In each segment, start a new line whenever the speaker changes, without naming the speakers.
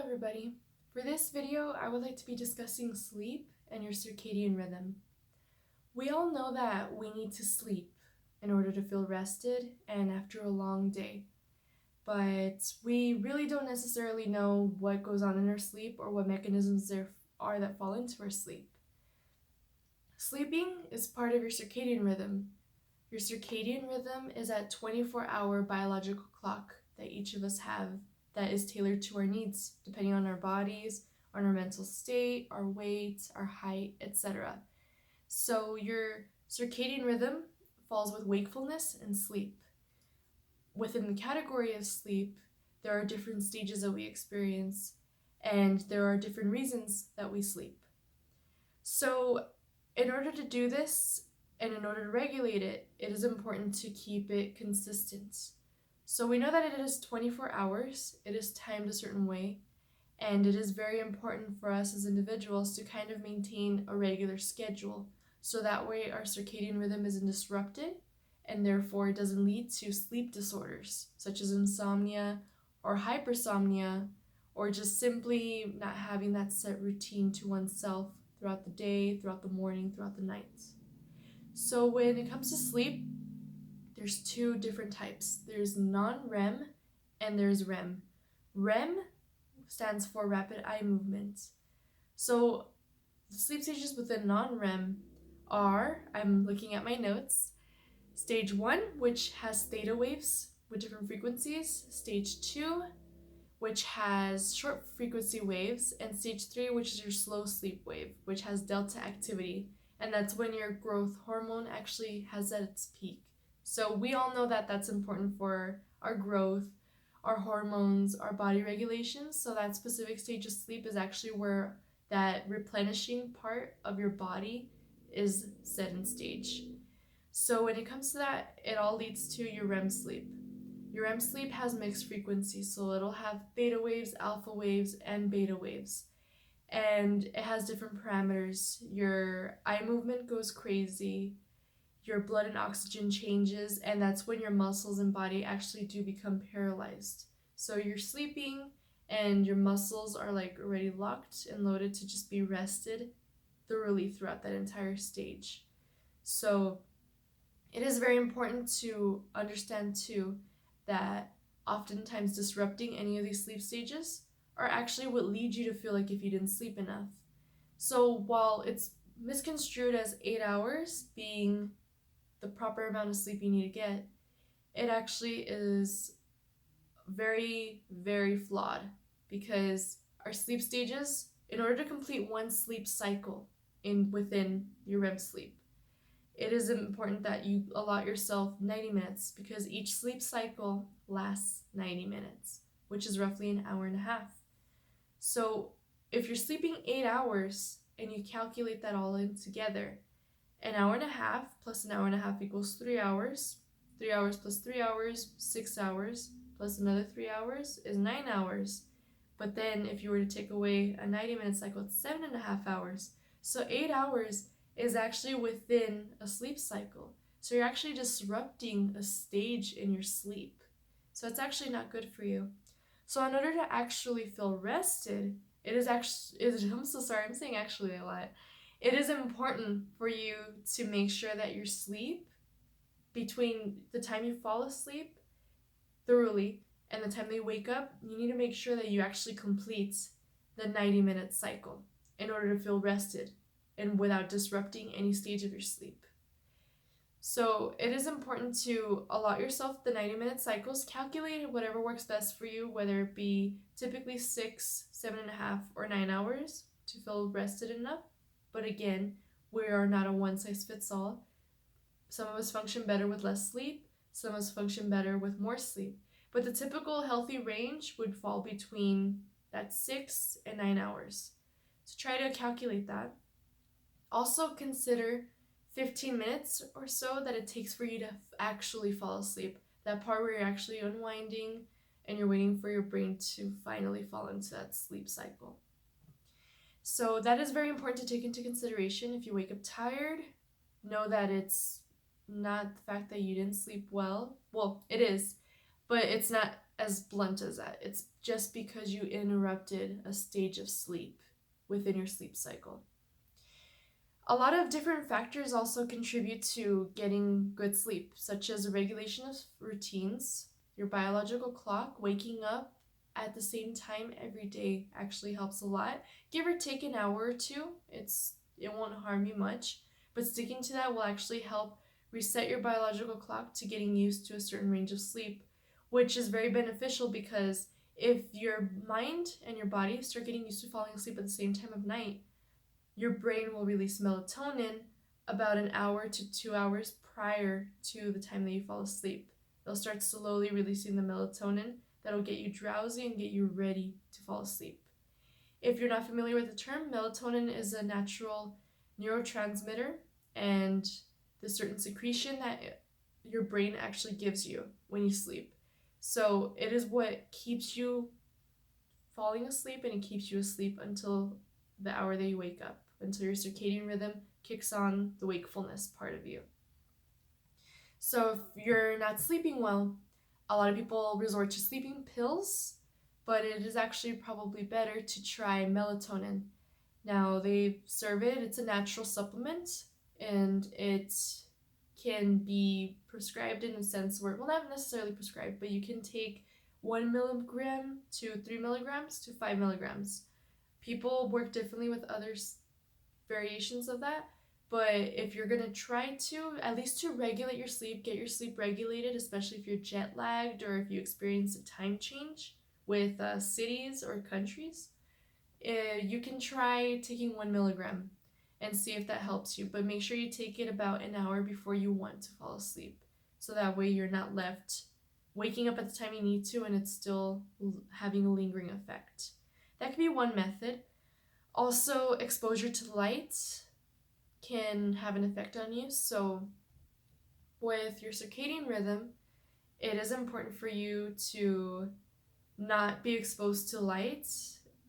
Hello everybody. For this video, I would like to be discussing sleep and your circadian rhythm. We all know that we need to sleep in order to feel rested and after a long day, but we really don't necessarily know what goes on in our sleep or what mechanisms there are that fall into our sleep. Sleeping is part of your circadian rhythm. Your circadian rhythm is a 24-hour biological clock that each of us have that is tailored to our needs, depending on our bodies, on our mental state, our weight, our height, etc. So your circadian rhythm falls with wakefulness and sleep. Within the category of sleep, there are different stages that we experience, and there are different reasons that we sleep. So in order to do this, and in order to regulate it, it is important to keep it consistent. So we know that it is 24 hours, it is timed a certain way, and it is very important for us as individuals to kind of maintain a regular schedule, so that way our circadian rhythm isn't disrupted, and therefore it doesn't lead to sleep disorders, such as insomnia or hypersomnia, or just simply not having that set routine to oneself throughout the day, throughout the morning, throughout the night. So when it comes to sleep, there's two different types. There's non-REM and there's REM. REM stands for rapid eye movement. So the sleep stages within non-REM are, I'm looking at my notes, stage 1, which has theta waves with different frequencies, stage 2, which has short frequency waves, and stage 3, which is your slow sleep wave, which has delta activity, and that's when your growth hormone actually has at its peak. So we all know that that's important for our growth, our hormones, our body regulations. So that specific stage of sleep is actually where that replenishing part of your body is set in stage. So when it comes to that, it all leads to your REM sleep. Your REM sleep has mixed frequencies, so it'll have theta waves, alpha waves, and beta waves. And it has different parameters. Your eye movement goes crazy, your blood and oxygen changes, and that's when your muscles and body actually do become paralyzed. So you're sleeping and your muscles are like already locked and loaded to just be rested thoroughly throughout that entire stage. So it is very important to understand too that oftentimes disrupting any of these sleep stages are actually what lead you to feel like if you didn't sleep enough. So while it's misconstrued as 8 hours being the proper amount of sleep you need to get, it actually is very, very flawed, because our sleep stages, in order to complete one sleep cycle within your REM sleep, it is important that you allot yourself 90 minutes, because each sleep cycle lasts 90 minutes, which is roughly an hour and a half. So if you're sleeping 8 hours and you calculate that all in together, an hour and a half plus an hour and a half equals 3 hours. 3 hours plus 3 hours, 6 hours, plus another 3 hours is 9 hours. But then if you were to take away a 90-minute cycle, it's 7.5 hours. So 8 hours is actually within a sleep cycle. So you're actually disrupting a stage in your sleep. So it's actually not good for you. So in order to actually feel rested, I'm so sorry, I'm saying actually a lot. It is important for you to make sure that your sleep, between the time you fall asleep thoroughly and the time that you wake up, you need to make sure that you actually complete the 90-minute cycle in order to feel rested and without disrupting any stage of your sleep. So it is important to allot yourself the 90-minute cycles, calculate whatever works best for you, whether it be typically 6, 7.5, or 9 hours to feel rested enough. But again, we are not a one-size-fits-all. Some of us function better with less sleep, some of us function better with more sleep. But the typical healthy range would fall between that 6 and 9 hours. So try to calculate that. Also consider 15 minutes or so that it takes for you to actually fall asleep. That part where you're actually unwinding and you're waiting for your brain to finally fall into that sleep cycle. So that is very important to take into consideration. If you wake up tired, know that it's not the fact that you didn't sleep well. Well, it is, but it's not as blunt as that. It's just because you interrupted a stage of sleep within your sleep cycle. A lot of different factors also contribute to getting good sleep, such as a regulation of routines. Your biological clock, waking up at the same time every day actually helps a lot. Give or take an hour or two, it won't harm you much, but sticking to that will actually help reset your biological clock to getting used to a certain range of sleep, which is very beneficial because if your mind and your body start getting used to falling asleep at the same time of night, your brain will release melatonin about an hour to 2 hours prior to the time that you fall asleep. It'll start slowly releasing the melatonin that'll get you drowsy and get you ready to fall asleep. If you're not familiar with the term, melatonin is a natural neurotransmitter and the certain secretion that your brain actually gives you when you sleep. So it is what keeps you falling asleep, and it keeps you asleep until the hour that you wake up, until your circadian rhythm kicks on the wakefulness part of you. So if you're not sleeping well, a lot of people resort to sleeping pills, but it is actually probably better to try melatonin. Now they serve it, it's a natural supplement, and it can be prescribed in a sense where, well, not necessarily prescribed, but you can take 1 milligram to 3 milligrams to 5 milligrams. People work differently with other variations of that, but if you're going to try to, at least to regulate your sleep, get your sleep regulated, especially if you're jet lagged or if you experience a time change with cities or countries, you can try taking 1 milligram and see if that helps you, but make sure you take it about an hour before you want to fall asleep, so that way you're not left waking up at the time you need to and it's still having a lingering effect. That could be one method. Also, exposure to light can have an effect on you. So with your circadian rhythm, it is important for you to not be exposed to light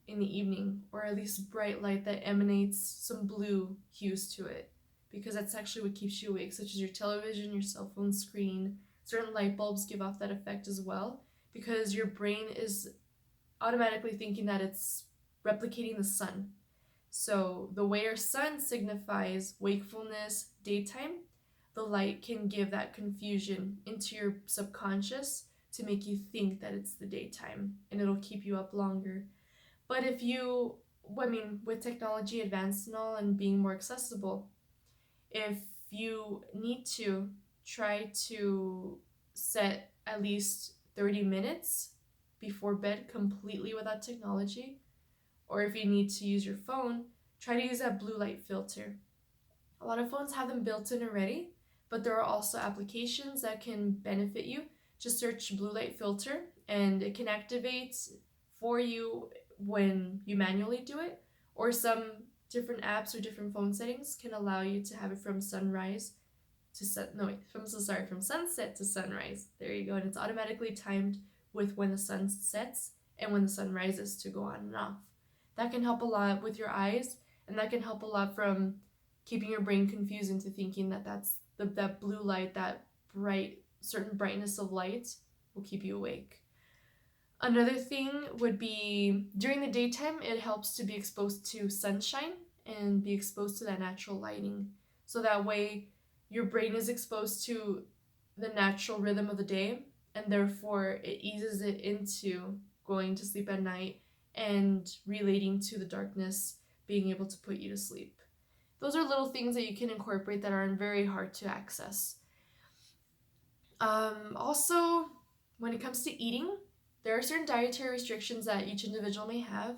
in the evening, or at least bright light that emanates some blue hues to it, because that's actually what keeps you awake, such as your television, your cell phone screen. Certain light bulbs give off that effect as well, because your brain is automatically thinking that it's replicating the sun. So the way our sun signifies wakefulness, daytime, the light can give that confusion into your subconscious to make you think that it's the daytime, and it'll keep you up longer. But if you, with technology advanced and all and being more accessible, if you need to, try to set at least 30 minutes before bed completely without technology. Or if you need to use your phone, try to use that blue light filter. A lot of phones have them built in already, but there are also applications that can benefit you. Just search blue light filter and it can activate for you when you manually do it, or some different apps or different phone settings can allow you to have it from sunset to sunrise. There you go. And it's automatically timed with when the sun sets and when the sun rises to go on and off. That can help a lot with your eyes, and that can help a lot from keeping your brain confused into thinking that that's that blue light, that certain brightness of light will keep you awake. Another thing would be during the daytime, it helps to be exposed to sunshine and be exposed to that natural lighting. So that way your brain is exposed to the natural rhythm of the day, and therefore it eases it into going to sleep at night and relating to the darkness, being able to put you to sleep. Those are little things that you can incorporate that aren't very hard to access. Also, when it comes to eating, there are certain dietary restrictions that each individual may have,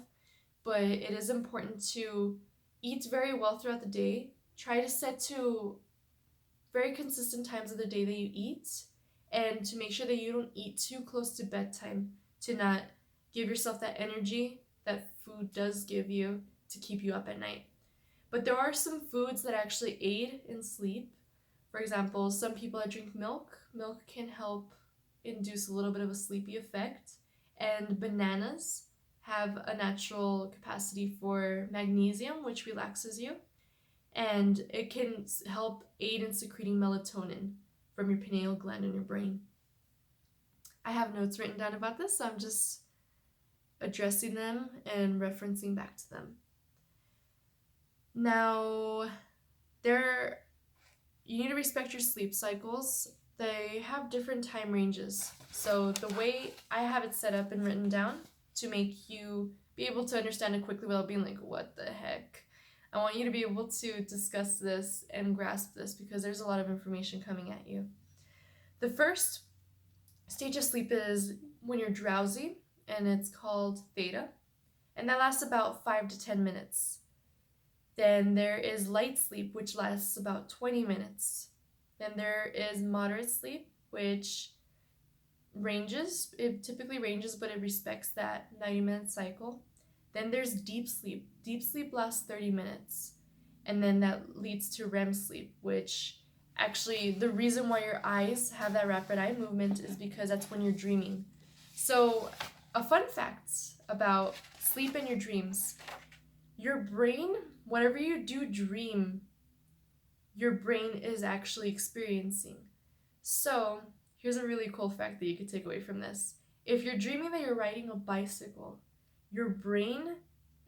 but it is important to eat very well throughout the day. Try to set to very consistent times of the day that you eat, and to make sure that you don't eat too close to bedtime, to not give yourself that energy that food does give you to keep you up at night. But there are some foods that actually aid in sleep. For example, some people that drink milk can help induce a little bit of a sleepy effect. And bananas have a natural capacity for magnesium, which relaxes you. And it can help aid in secreting melatonin from your pineal gland in your brain. I have notes written down about this, so I'm just addressing them and referencing back to them. Now, you need to respect your sleep cycles. They have different time ranges. So the way I have it set up and written down to make you be able to understand it quickly without being like, what the heck? I want you to be able to discuss this and grasp this because there's a lot of information coming at you. The first stage of sleep is when you're drowsy, and it's called theta, and that lasts about 5 to 10 minutes. Then there is light sleep, which lasts about 20 minutes. Then there is moderate sleep, which typically ranges, but it respects that 90-minute cycle. Then there's deep sleep. Deep sleep lasts 30 minutes. And then that leads to REM sleep, which actually the reason why your eyes have that rapid eye movement is because that's when you're dreaming. So a fun fact about sleep and your dreams. Your brain, whatever you do dream, your brain is actually experiencing. So here's a really cool fact that you could take away from this. If you're dreaming that you're riding a bicycle, your brain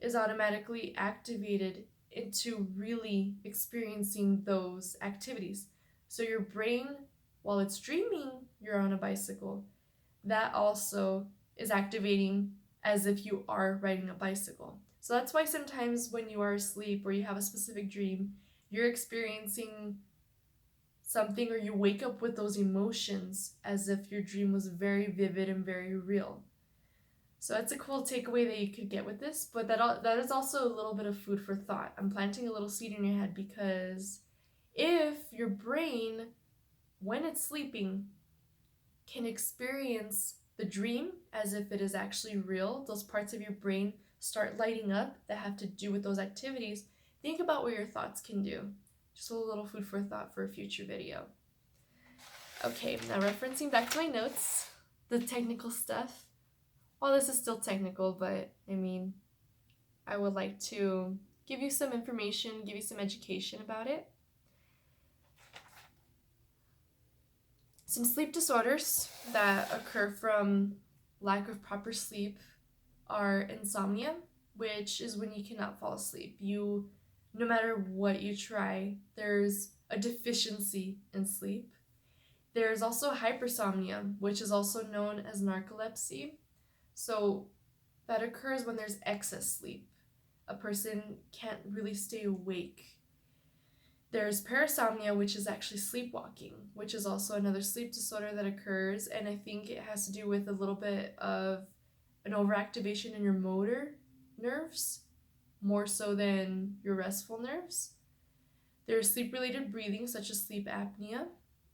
is automatically activated into really experiencing those activities. So your brain, while it's dreaming you're on a bicycle, that also is activating as if you are riding a bicycle. So that's why sometimes when you are asleep or you have a specific dream, you're experiencing something or you wake up with those emotions as if your dream was very vivid and very real. So that's a cool takeaway that you could get with this, but that is also a little bit of food for thought. I'm planting a little seed in your head because if your brain, when it's sleeping, can experience the dream as if it is actually real, those parts of your brain start lighting up that have to do with those activities, think about what your thoughts can do. Just a little food for thought for a future video. Okay, now referencing back to my notes, the technical stuff. Well, this is still technical, but I mean, I would like to give you some information, give you some education about it. Some sleep disorders that occur from lack of proper sleep are insomnia, which is when you cannot fall asleep. No matter what you try, there's a deficiency in sleep. There's also hypersomnia, which is also known as narcolepsy. So that occurs when there's excess sleep. A person can't really stay awake. There's parasomnia, which is actually sleepwalking, which is also another sleep disorder that occurs, and I think it has to do with a little bit of an overactivation in your motor nerves, more so than your restful nerves. There's sleep-related breathing, such as sleep apnea,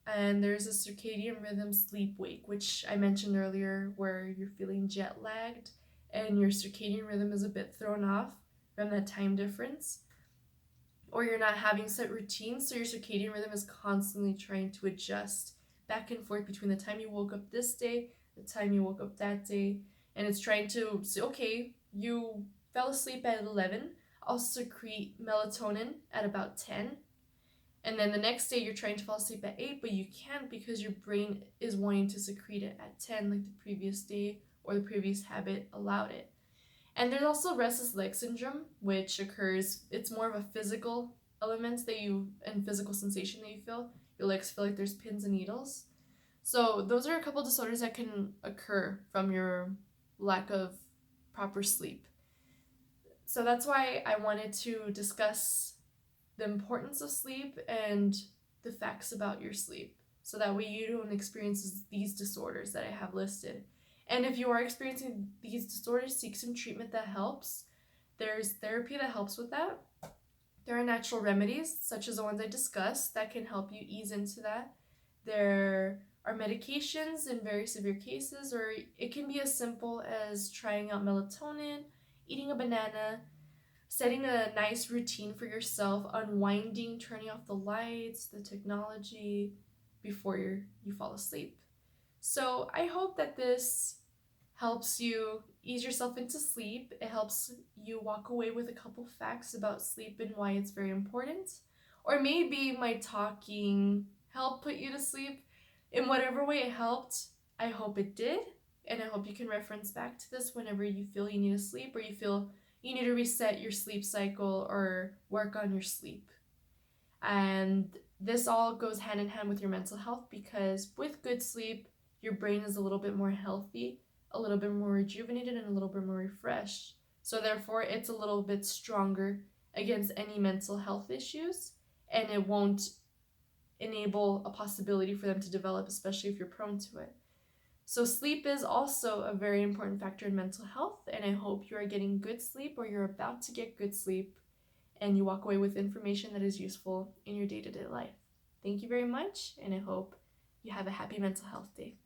and there's a circadian rhythm sleep-wake, which I mentioned earlier, where you're feeling jet-lagged and your circadian rhythm is a bit thrown off from that time difference. Or you're not having set routines, so your circadian rhythm is constantly trying to adjust back and forth between the time you woke up this day, the time you woke up that day, and it's trying to say, okay, you fell asleep at 11, I'll secrete melatonin at about 10, and then the next day you're trying to fall asleep at 8, but you can't because your brain is wanting to secrete it at 10 like the previous day or the previous habit allowed it. And there's also restless leg syndrome, which occurs, it's more of a physical element and physical sensation that you feel. Your legs feel like there's pins and needles. So those are a couple disorders that can occur from your lack of proper sleep. So that's why I wanted to discuss the importance of sleep and the facts about your sleep, so that way you don't experience these disorders that I have listed. And if you are experiencing these disorders, seek some treatment that helps. There's therapy that helps with that. There are natural remedies, such as the ones I discussed, that can help you ease into that. There are medications in very severe cases, or it can be as simple as trying out melatonin, eating a banana, setting a nice routine for yourself, unwinding, turning off the lights, the technology before you fall asleep. So I hope that this helps you ease yourself into sleep. It helps you walk away with a couple facts about sleep and why it's very important. Or maybe my talking helped put you to sleep. In whatever way it helped, I hope it did. and I hope you can reference back to this whenever you feel you need to sleep or you feel you need to reset your sleep cycle or work on your sleep. And this all goes hand in hand with your mental health, because with good sleep, your brain is a little bit more healthy, a little bit more rejuvenated, and a little bit more refreshed. So therefore, it's a little bit stronger against any mental health issues, and it won't enable a possibility for them to develop, especially if you're prone to it. So sleep is also a very important factor in mental health, and I hope you are getting good sleep or you're about to get good sleep and you walk away with information that is useful in your day-to-day life. Thank you very much, and I hope you have a happy mental health day.